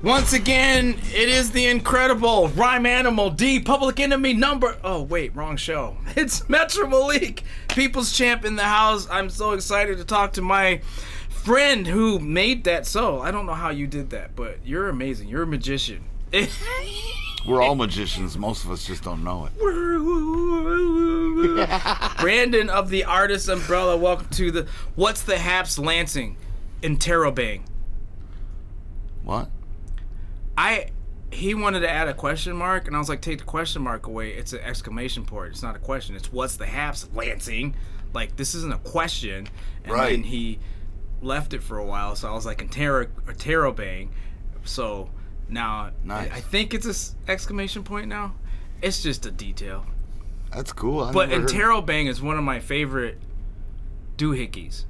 Once again, it is the incredible Rhyme Animal D, Public Enemy number... Oh, wait, wrong show. It's Metro Melik, People's Champ in the house. I'm so excited to talk to my friend who made that so. I don't know how you did that, but you're amazing. You're a magician. We're all magicians. Most of us just don't know it. Brandon of the Artist Umbrella, welcome to the What's the Haps Lansing Interrobang. What? He wanted to add a question mark, and I was like, take the question mark away. It's an exclamation point. It's not a question. It's what's the Haps Lansing? Like, this isn't a question. And right. Then he left it for a while, so I was like, Interrobang. So now nice. I think it's an exclamation point now. It's just a detail. That's cool. But Interrobang is one of my favorite doohickeys.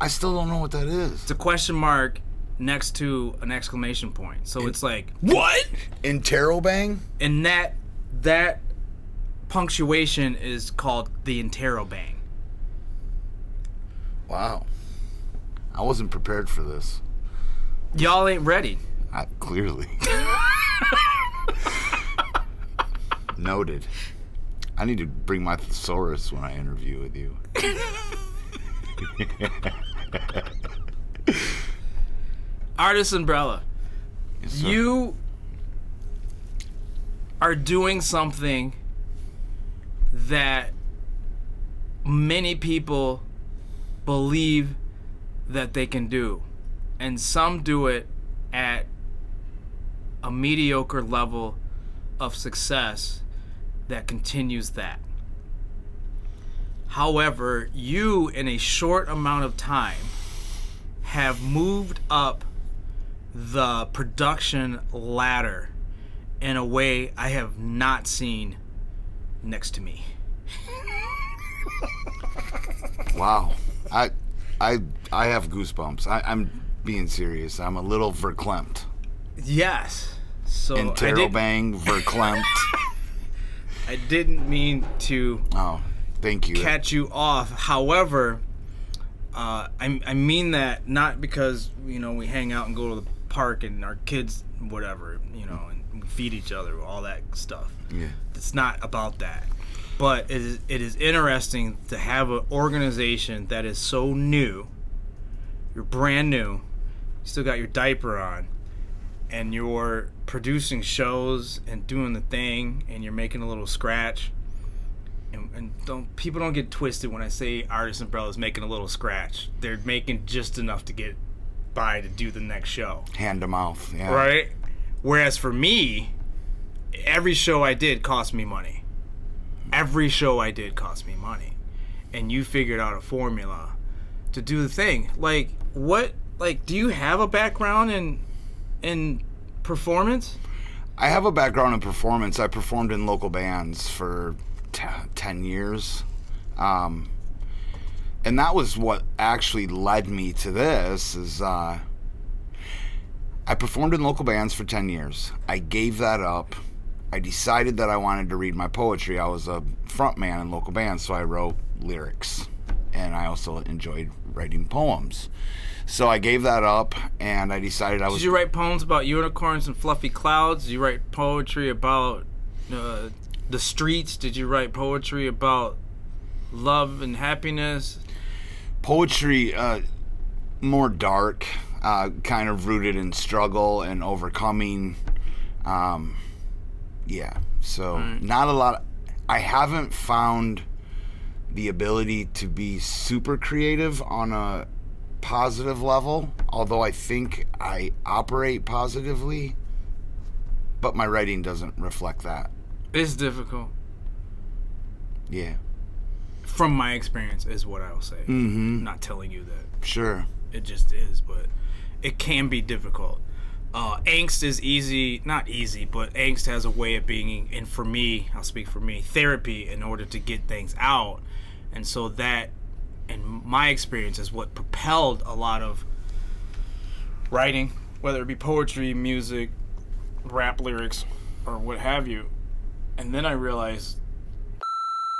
I still don't know what that is. It's a question mark next to an exclamation point. So it's like, what? Interrobang? And that punctuation is called the Interrobang. Wow. I wasn't prepared for this. Y'all ain't ready. Clearly. Noted. I need to bring my thesaurus when I interview with you. Artist Umbrella. Yes, sir. You are doing something that many people believe that they can do. And some do it at a mediocre level of success that continues that. However, you, in a short amount of time, have moved up the production ladder in a way I have not seen next to me. Wow. I have goosebumps. I'm being serious. I'm a little verklempt. Yes. So Interrobang, verklempt. I didn't mean to thank you. Catch you off. However, I mean that not because, you know, we hang out and go to the park and our kids, whatever, you know, and we feed each other, all that stuff. Yeah. It's not about that. But it is interesting to have an organization that is so new. You're brand new. You still got your diaper on. And you're producing shows and doing the thing, and you're making a little scratch. And people don't get twisted when I say Artist Umbrella is making a little scratch. They're making just enough to get by to do the next show. Hand to mouth, yeah. Right? Whereas for me, every show I did cost me money. Every show I did cost me money. And you figured out a formula to do the thing. Like, what, like, do you have a background in performance? I have a background in performance. I performed in local bands for 10 years. And that was what actually led me to this, is I performed in local bands for 10 years. I gave that up. I decided that I wanted to read my poetry. I was a front man in local bands, so I wrote lyrics. And I also enjoyed writing poems. So I gave that up, and I decided I was... Did you write poems about unicorns and fluffy clouds? Did you write poetry about the streets? Did you write poetry about love and happiness? Poetry, more dark, kind of rooted in struggle and overcoming. Yeah, so not a lot. I haven't found the ability to be super creative on a positive level, although I think I operate positively, but my writing doesn't reflect that. It's difficult. Yeah. From my experience is what I will say. Mm-hmm. Not telling you that. Sure. It just is, but it can be difficult. Angst is easy, not easy, but angst has a way of being, and for me, I'll speak for me, therapy in order to get things out. And so that, in my experience, is what propelled a lot of writing, whether it be poetry, music, rap lyrics, or what have you. And then I realized,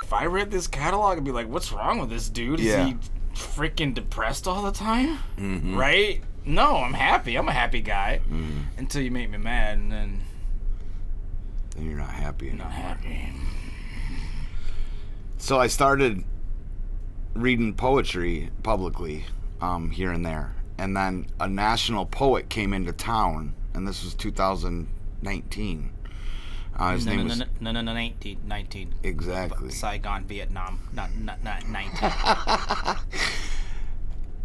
if I read this catalog, I'd be like, what's wrong with this dude? Is he freaking depressed all the time? Mm-hmm. Right? No, I'm happy. I'm a happy guy. Until you make me mad, and then you're not happy anymore. Not happy. So I started reading poetry publicly here and there. And then a national poet came into town, and this was 2019. His name was... No, 19. Exactly. Saigon, Vietnam, not 19.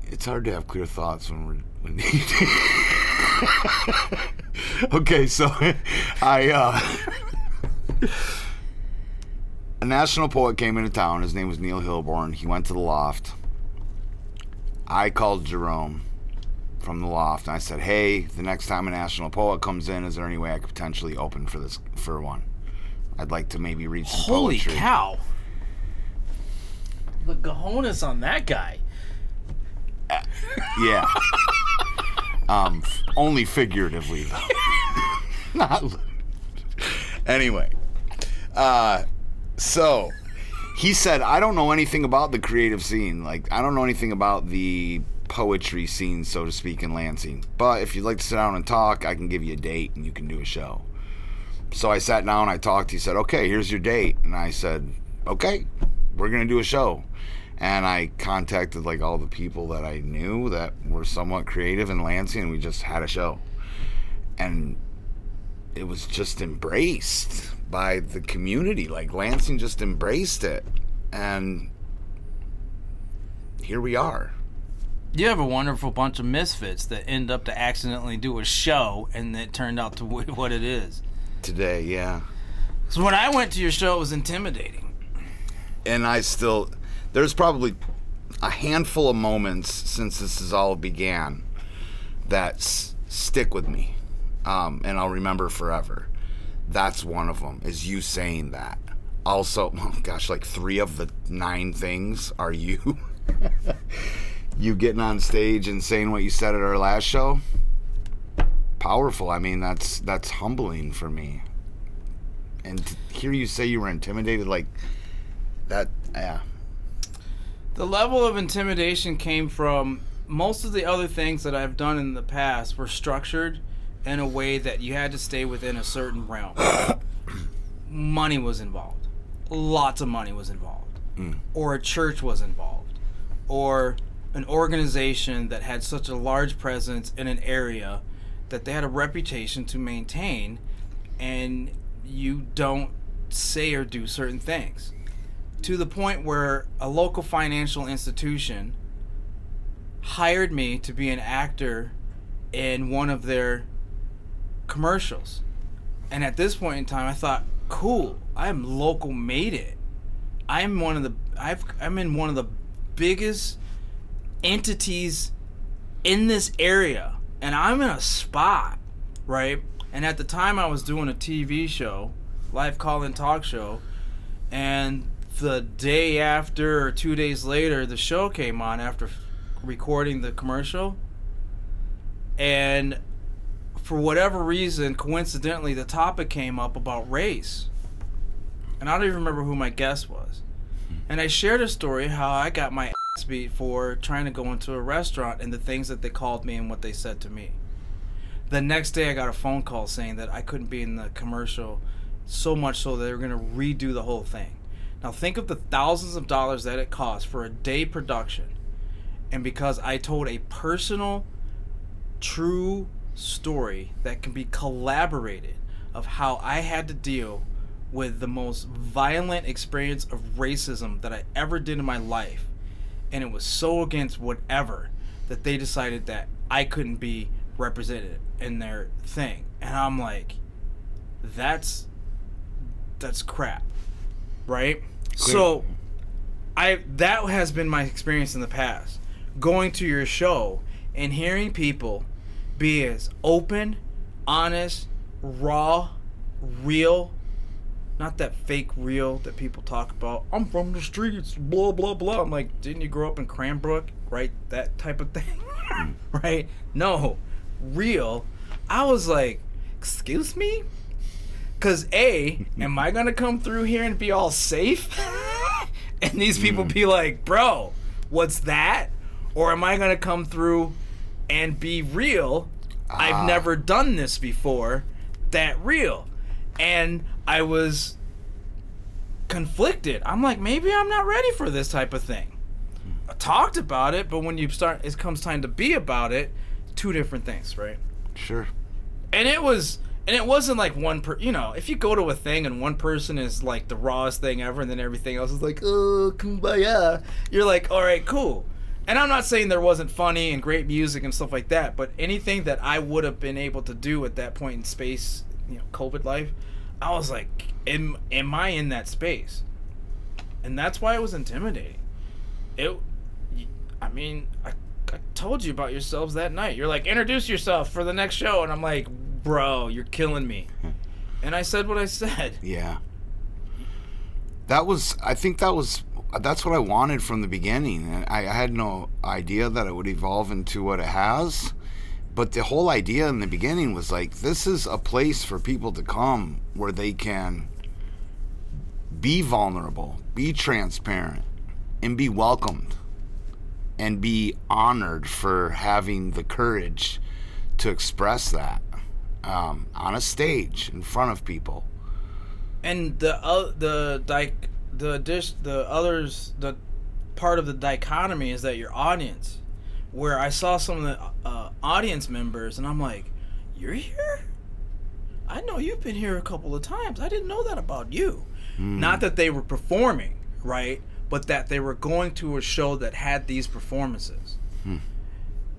It's hard to have clear thoughts when Okay, so a national poet came into town. His name was Neil Hilborn. He went to the loft. I called Jerome from the loft, and I said, hey, the next time a national poet comes in, is there any way I could potentially open for one? I'd like to maybe read some poetry. Holy cow. The cojones on that guy. Yeah. Only figuratively, though. Not. Anyway. So, he said, I don't know anything about the creative scene. Like, I don't know anything about the poetry scene, so to speak, in Lansing. But if you'd like to sit down and talk, I can give you a date and you can do a show. So I sat down, I talked. He said, okay, here's your date. And I said, okay, we're going to do a show. And I contacted like all the people that I knew that were somewhat creative in Lansing, and we just had a show. And it was just embraced by the community. Like, Lansing just embraced it. And here we are. You have a wonderful bunch of misfits that end up to accidentally do a show, and it turned out to what it is. Today, yeah. So when I went to your show, it was intimidating. And there's probably a handful of moments since this has all began that stick with me, and I'll remember forever. That's one of them, is you saying that. Also, oh gosh, like 3 of the 9 things are you. You getting on stage and saying what you said at our last show. Powerful. I mean, that's humbling for me. And to hear you say you were intimidated like that, yeah. The level of intimidation came from most of the other things that I've done in the past were structured in a way that you had to stay within a certain realm. Money was involved. Lots of money was involved. Or a church was involved. Or an organization that had such a large presence in an area that they had a reputation to maintain, and you don't say or do certain things. To the point where a local financial institution hired me to be an actor in one of their commercials. And at this point in time, I thought, cool, I'm local made it. I'm in one of the biggest entities in this area, and I'm in a spot, right? And at the time I was doing a TV show, live call-in talk show, and the day after or 2 days later, the show came on after recording the commercial, and for whatever reason, coincidentally, the topic came up about race, and I don't even remember who my guest was. And I shared a story how I got my ass beat for trying to go into a restaurant and the things that they called me and what they said to me. The next day I got a phone call saying that I couldn't be in the commercial, so much so that they were going to redo the whole thing. Now think of the thousands of dollars that it cost for a day production. And because I told a personal, true story that can be collaborated of how I had to deal with the most violent experience of racism that I ever did in my life, and it was so against whatever that they decided that I couldn't be represented in their thing. And I'm like, that's crap, right? Clear. So that has been my experience in the past, going to your show and hearing people be as open, honest, raw, real. Not that fake real that people talk about. I'm from the streets, blah, blah, blah. I'm like, didn't you grow up in Cranbrook? Right? That type of thing. Right? No. Real. I was like, excuse me? Because A, am I going to come through here and be all safe? And these people be like, bro, what's that? Or am I going to come through and be real. I've never done this before, that real. And I was conflicted. I'm like, maybe I'm not ready for this type of thing. I talked about it, but when it comes time to be about it, two different things, right? Sure. And it wasn't like if you go to a thing and one person is like the rawest thing ever and then everything else is like, oh, kumbaya, you're like, all right, cool. And I'm not saying there wasn't funny and great music and stuff like that, but anything that I would have been able to do at that point in space, COVID life, I was like, am I in that space? And that's why it was intimidating. I told you about yourselves that night. You're like, introduce yourself for the next show. And I'm like, bro, you're killing me. And I said what I said. Yeah. That's what I wanted from the beginning. And I had no idea that it would evolve into what it has. But the whole idea in the beginning was like, this is a place for people to come where they can be vulnerable, be transparent, and be welcomed, and be honored for having the courage to express that on a stage in front of people. And the part of the dichotomy is that your audience, where I saw some of the audience members, and I'm like, you're here? I know you've been here a couple of times. I didn't know that about you. Not that they were performing, right? But that they were going to a show that had these performances.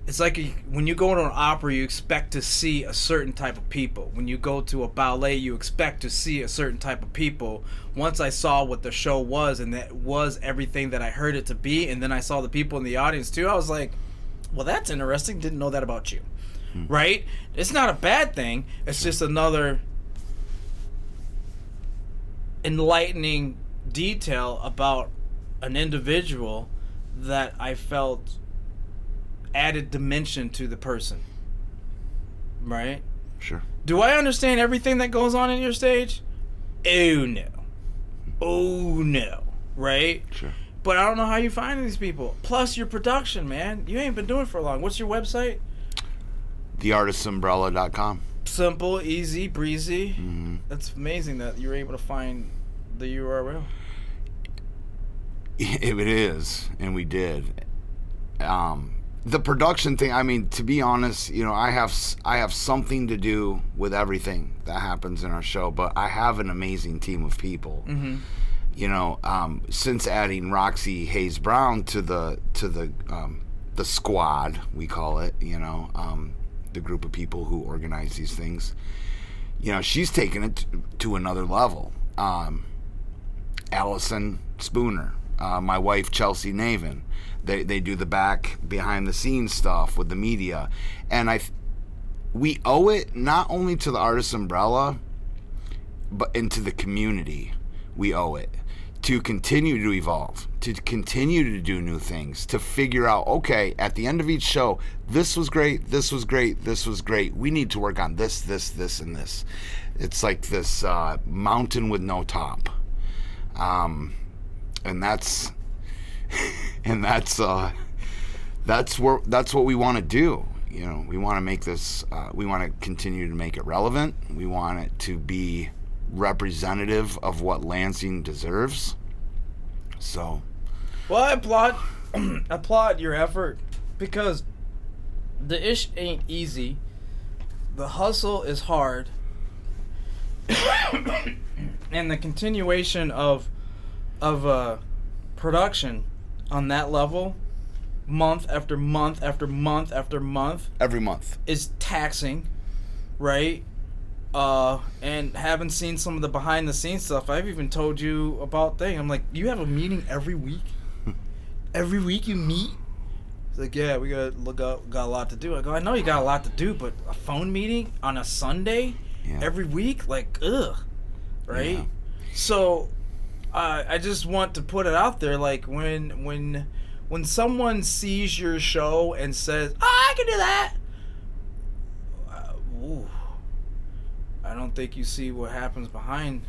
It's like when you go to an opera, you expect to see a certain type of people. When you go to a ballet, you expect to see a certain type of people. Once I saw what the show was, and that was everything that I heard it to be, and then I saw the people in the audience too, I was like, well, that's interesting. Didn't know that about you. Right? It's not a bad thing. It's just another enlightening detail about an individual that I felt added dimension to the person. Right? Sure. Do I understand everything that goes on in your stage? Oh no. Oh no. Right? Sure. But I don't know how you find these people. Plus your production, man. You ain't been doing it for long. What's your website? theartistsumbrella.com. Simple, easy, breezy. Mm-hmm. That's amazing that you were able to find the URL. It is, and we did. The production thing, I mean, to be honest, I have something to do with everything that happens in our show, but I have an amazing team of people. Since adding Roxy Hayes Brown to the squad, we call it, the group of people who organize these things, she's taken it to another level. Allison Spooner, my wife Chelsea Navin, they do the behind the scenes stuff with the media, and we owe it not only to the Artist Umbrella, but into the community. We owe it to continue to evolve, to continue to do new things, to figure out, okay, at the end of each show, this was great, this was great, this was great. We need to work on this, and this. It's like this mountain with no top. And that's what we want to do. We want to make this, we want to continue to make it relevant. We want it to be representative of what Lansing deserves. So, well, I applaud your effort, because the ish ain't easy. The hustle is hard. And the continuation of production on that level, month after month after month after month, every month, is taxing, right? And having seen some of the behind the scenes stuff, I've even told you about things. I'm like, you have a meeting every week? Every week you meet? It's like, yeah, we got a lot to do. I go, I know you got a lot to do, but a phone meeting on a Sunday every week? Like, ugh. Right? Yeah. So I just want to put it out there, like, when someone sees your show and says, oh, I can do that, I don't think you see what happens behind,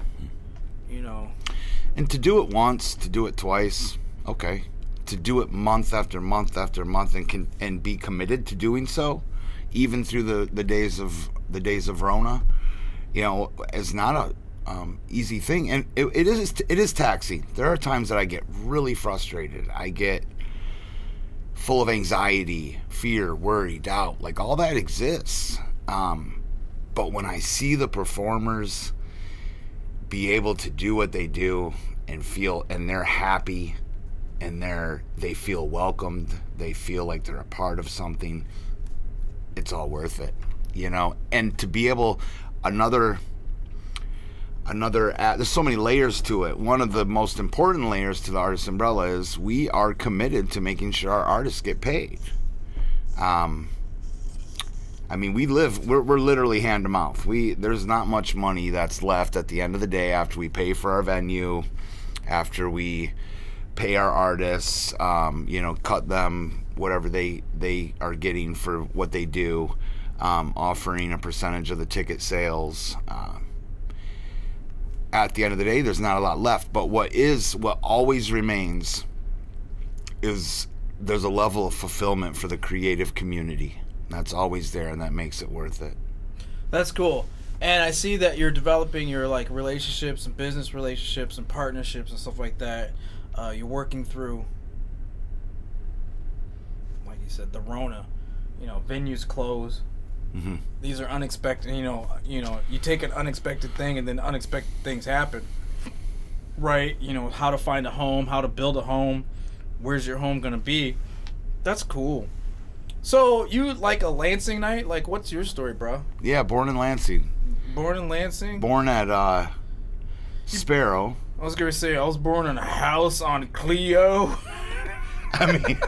And to do it once, to do it twice, okay. to do it month after month after month and be committed to doing so, even through the days of Rona, you know, is not a easy thing, and it is taxing. There are times that I get really frustrated. I get full of anxiety, fear, worry, doubt. Like, all that exists. But when I see the performers be able to do what they do and feel, and they're happy, and they feel welcomed, they feel like they're a part of something, it's all worth it, you know. And to be able, there's so many layers to it. One of the most important layers to the Artist Umbrella is we are committed to making sure our artists get paid. I mean, we're literally hand to mouth. There's not much money that's left at the end of the day after we pay for our venue, after we pay our artists, you know, cut them whatever they are getting for what they do, offering a percentage of the ticket sales. At the end of the day, there's not a lot left. But what always remains is there's a level of fulfillment for the creative community. That's always there, and that makes it worth it. That's cool. And I see that you're developing your like relationships and business relationships and partnerships and stuff like that. You're working through, like you said, the Rona. You know, venues close. Mm-hmm. These are unexpected. You know, you take an unexpected thing, and then unexpected things happen. Right? You know, how to find a home, how to build a home, where's your home gonna be? That's cool. So, you like a Lansing night? Like, what's your story, bro? Yeah, born in Lansing. Born in Lansing? Born at Sparrow. I was gonna say I was born in a house on Clio. I mean,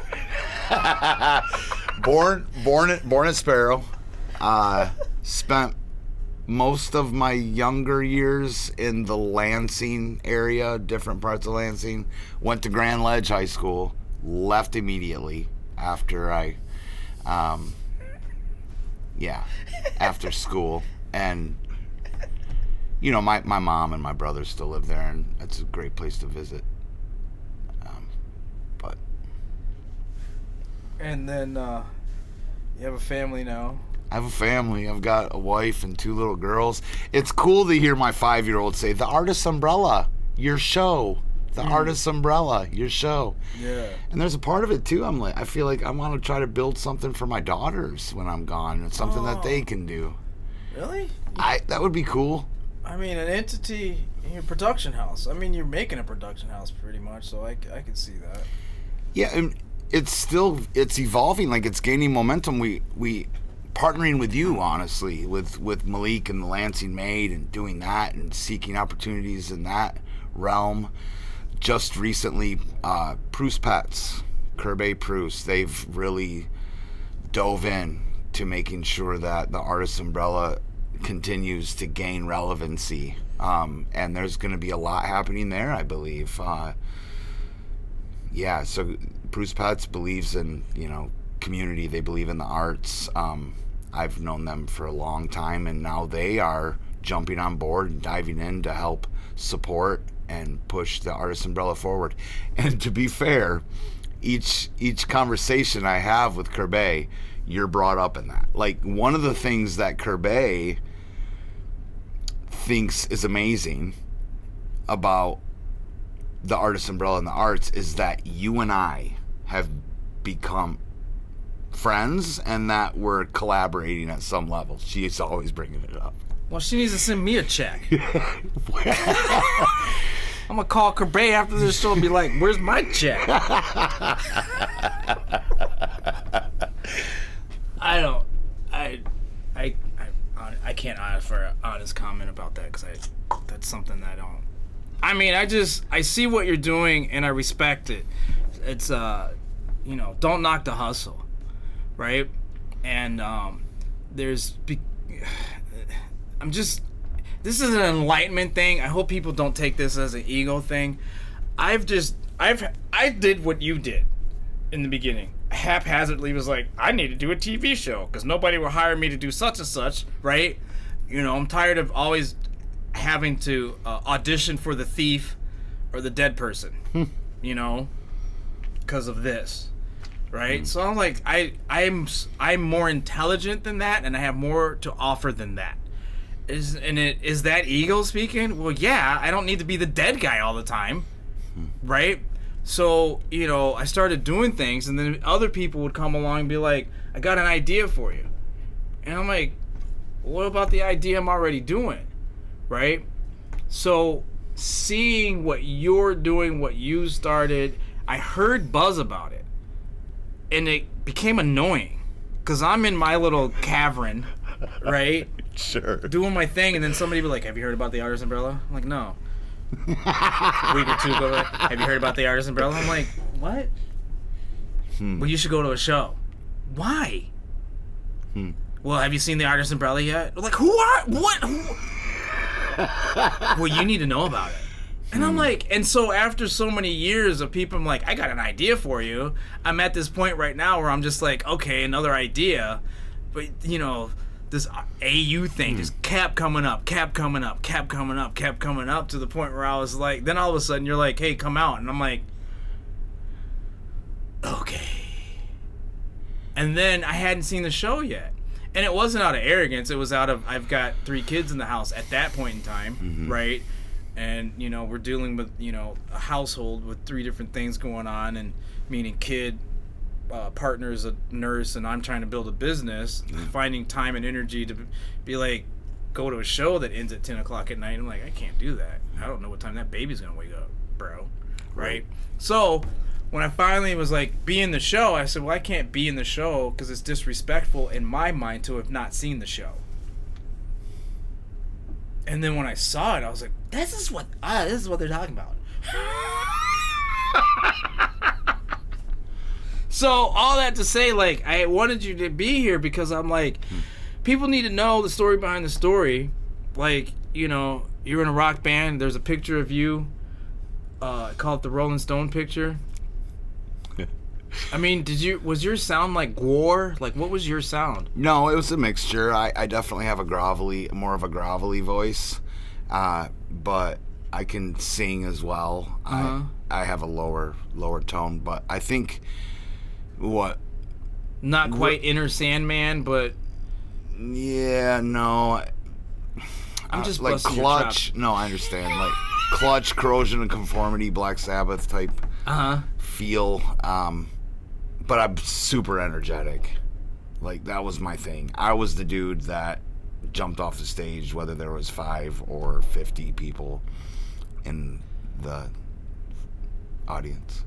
born at Sparrow. Spent most of my younger years in the Lansing area, different parts of Lansing. Went to Grand Ledge High School. Left immediately after after school. And, you know, my mom and my brother still live there, and it's a great place to visit. But. And then, you have a family now. I have a family. I've got a wife and 2 little girls. It's cool to hear my 5-year-old say, "The Artist Umbrella, your show. The Artist Umbrella, your show." Yeah. And there's a part of it too. I feel like I want to try to build something for my daughters when I'm gone. It's something that they can do. Really? That would be cool. I mean, an entity in your production house. I mean, you're making a production house pretty much, so I can see that. Yeah, and it's evolving. Like, it's gaining momentum. We partnering with you, honestly, with Melik and the Lansing Maid, and doing that and seeking opportunities in that realm. Just recently, Pruce Pets, Kirby Pruce, they've really dove in to making sure that the Artist Umbrella continues to gain relevancy. And there's going to be a lot happening there, I believe. So Pruce Pets believes in, you know, community. They believe in the arts. I've known them for a long time, and now they are jumping on board and diving in to help support and push the Artist Umbrella forward. And to be fair, each conversation I have with Kirby, you're brought up in that. Like, one of the things that Kirby thinks is amazing about the Artist Umbrella and the arts is that you and I have become friends, and that we're collaborating at some level. She's always bringing it up. Well, she needs to send me a check. I'm gonna call Kirby after this show and be like, "Where's my check?" I can't offer an honest comment about that, because that's something that I don't. I mean, I see what you're doing and I respect it. It's you know, don't knock the hustle, right? And this is an enlightenment thing. I hope people don't take this as an ego thing. I did what you did in the beginning. Haphazardly was like, I need to do a TV show because nobody will hire me to do such and such, right? You know, I'm tired of always having to audition for the thief or the dead person, you know? because of this, right? So I'm like, I'm more intelligent than that, and I have more to offer than that. Is that ego speaking? Well, yeah, I don't need to be the dead guy all the time, right? So, you know, I started doing things, and then other people would come along and be like, I got an idea for you. And I'm like, what about the idea I'm already doing, right? So, seeing what you're doing, what you started, I heard buzz about it, and it became annoying, because I'm in my little cavern, right? Sure. Doing my thing, and then somebody would be like, have you heard about the Artist Umbrella? I'm like, no. A week or two ago, like, have you heard about the Artist Umbrella? I'm like, what? Well, you should go to a show. Why? Well, have you seen the Artist Umbrella yet? Like, what? Well, you need to know about it. And I'm like, and so after so many years of people, I'm like, I got an idea for you. I'm at this point right now where I'm just like, okay, another idea. But, you know, this AU thing just kept coming up to the point where I was like, then all of a sudden you're like, hey, come out. And I'm like, okay. And then I hadn't seen the show yet. And it wasn't out of arrogance. It was out of, I've got 3 kids in the house at that point in time, right? And, you know, we're dealing with, you know, a household with 3 different things going on, and meaning kid, partner's a nurse, and I'm trying to build a business, finding time and energy to be like, go to a show that ends at 10 o'clock at night. I'm like, I can't do that. I don't know what time that baby's going to wake up, bro. Right? So when I finally was like, be in the show, I said, well, I can't be in the show because it's disrespectful in my mind to have not seen the show. And then when I saw it, I was like, this is what they're talking about. So all that to say, like, I wanted you to be here because I'm like, people need to know the story behind the story. Like, you know, you're in a rock band. There's a picture of you. Call it the Rolling Stone picture. I mean, was your sound like Gwar? Like, what was your sound? No, it was a mixture. I definitely have more of a grovelly voice, but I can sing as well. I have a lower tone, but I think not quite Inner Sandman, but yeah, no. I'm just like Clutch. No, I understand. Like Clutch, Corrosion and Conformity, Black Sabbath type feel. But I'm super energetic. Like, that was my thing. I was the dude that jumped off the stage, whether there was 5 or 50 people in the audience.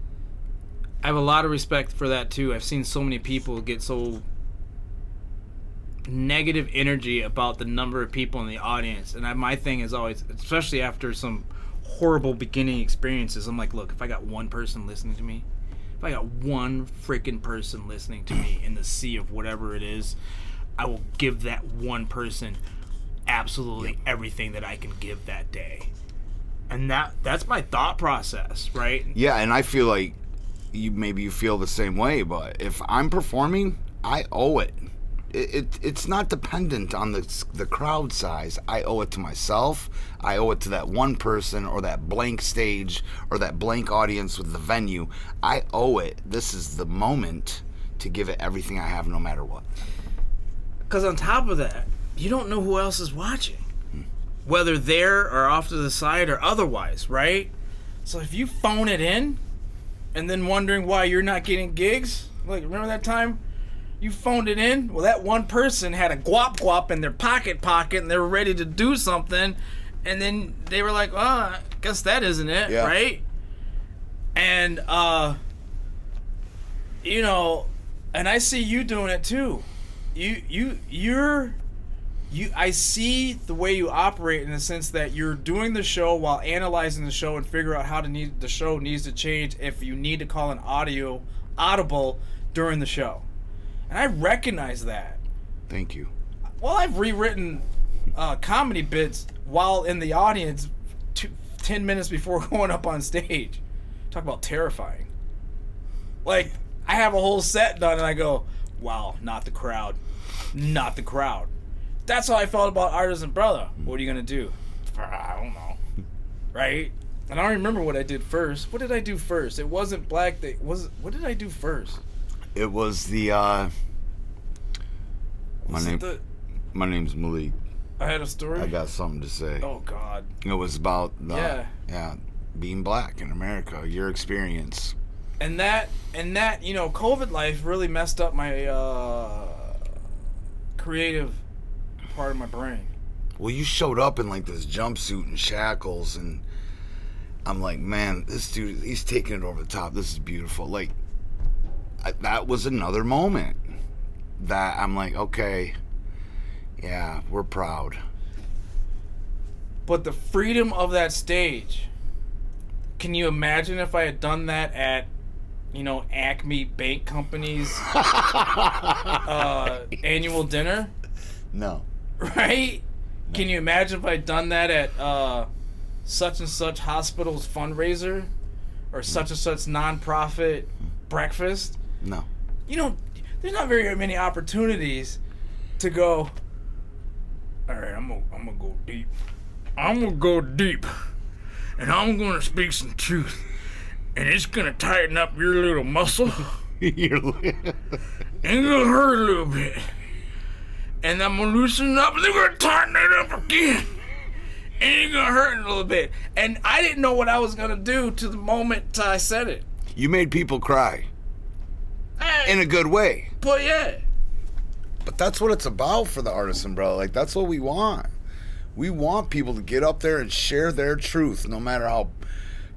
I have a lot of respect for that, too. I've seen so many people get so negative energy about the number of people in the audience. And my thing is always, especially after some horrible beginning experiences, I'm like, look, if I got one person listening to me, if I got one freaking person listening to me in the sea of whatever it is, I will give that one person absolutely everything that I can give that day. And that's my thought process, right? Yeah, and I feel like you feel the same way, but if I'm performing, I owe it. It's not dependent on the crowd size. I owe it to myself. I owe it to that one person or that blank stage or that blank audience with the venue. I owe it. This is the moment to give it everything I have no matter what. Because on top of that, you don't know who else is watching. Whether there or off to the side or otherwise, right? So if you phone it in and then wondering why you're not getting gigs, like, remember that time? You phoned it in. Well, that one person had a guap in their pocket, and they were ready to do something, and then they were like, "Oh, I guess that isn't it, right?" And you know, and I see you doing it too. I see the way you operate in the sense that you're doing the show while analyzing the show and figure out how the show needs to change if you need to call an audible during the show. And I recognize that. Thank you. Well, I've rewritten comedy bits while in the audience 10 minutes before going up on stage. Talk about terrifying. Like, I have a whole set done and I go, wow, not the crowd. Not the crowd. That's how I felt about Artist Umbrella. What are you going to do? I don't know. Right? And I don't remember what I did first. What did I do first? It wasn't Black Day. What did I do first? It was the my name's Melik. I had a story. I got something to say. Oh God. It was about Yeah. being black in America, your experience. And that COVID life really messed up my creative part of my brain. Well, you showed up in like this jumpsuit and shackles, and I'm like, man, this dude, he's taking it over the top. This is beautiful. Like, that was another moment that I'm like, okay, yeah, we're proud. But the freedom of that stage, can you imagine if I had done that at, Acme Bank Company's annual dinner? No. Right? No. Can you imagine if I had done that at such and such hospital's fundraiser or such and such nonprofit breakfast? No. There's not very many opportunities to go, all right, I'm gonna go deep. I'm gonna go deep, and I'm gonna speak some truth, and it's gonna tighten up your little muscle. And it's gonna hurt a little bit. And I'm gonna loosen it up, and they're gonna tighten it up again. And it's gonna hurt a little bit. And I didn't know what I was gonna do to the moment I said it. You made people cry. In a good way. But yeah. But that's what it's about for the Artist Umbrella. Like, that's what we want. We want people to get up there and share their truth, no matter how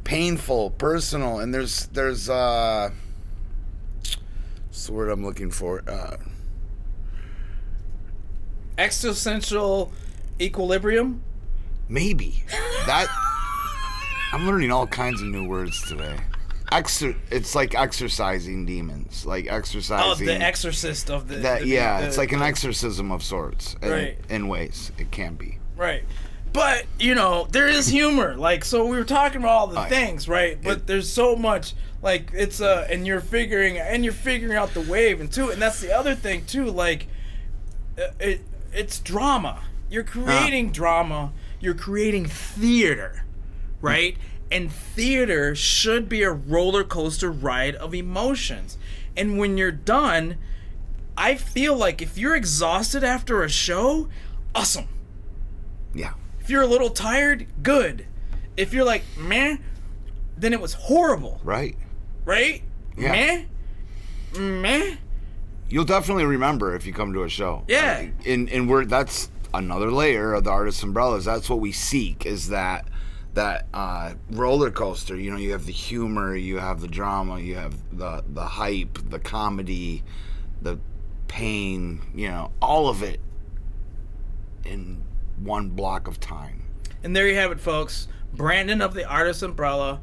painful, personal. And there's what's the word I'm looking for? Existential equilibrium? Maybe. That I'm learning all kinds of new words today. It's like exorcising demons, like exorcising. Oh, the exorcist of the. It's like an exorcism of sorts. Right. In ways, it can be. Right, but there is humor. Like, so we were talking about all the things, right? But there's so much. Like, it's and you're figuring out the wave and that's the other thing too. Like, it's drama. You're creating drama. You're creating theater, right? And theater should be a roller coaster ride of emotions. And when you're done, I feel like if you're exhausted after a show, awesome. Yeah. If you're a little tired, good. If you're like, meh, then it was horrible. Right. Right? Yeah. Meh. You'll definitely remember if you come to a show. Yeah. And that's another layer of the Artist Umbrellas. That's what we seek, is that roller coaster. You have the humor, you have the drama, you have the hype, the comedy, the pain, all of it in one block of time. And there you have it, folks. Brandon of the Artist Umbrella.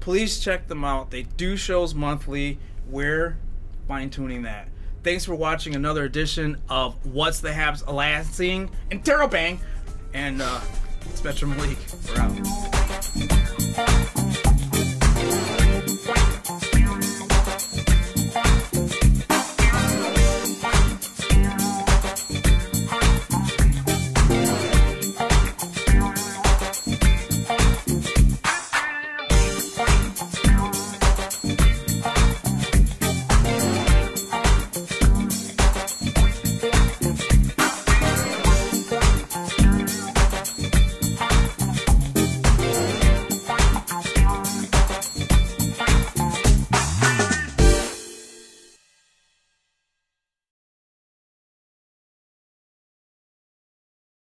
Please check them out. They do shows monthly. We're fine-tuning that. Thanks for watching another edition of What's the Haps Lasting and Terrell Bang. And Spectrum League. We're out.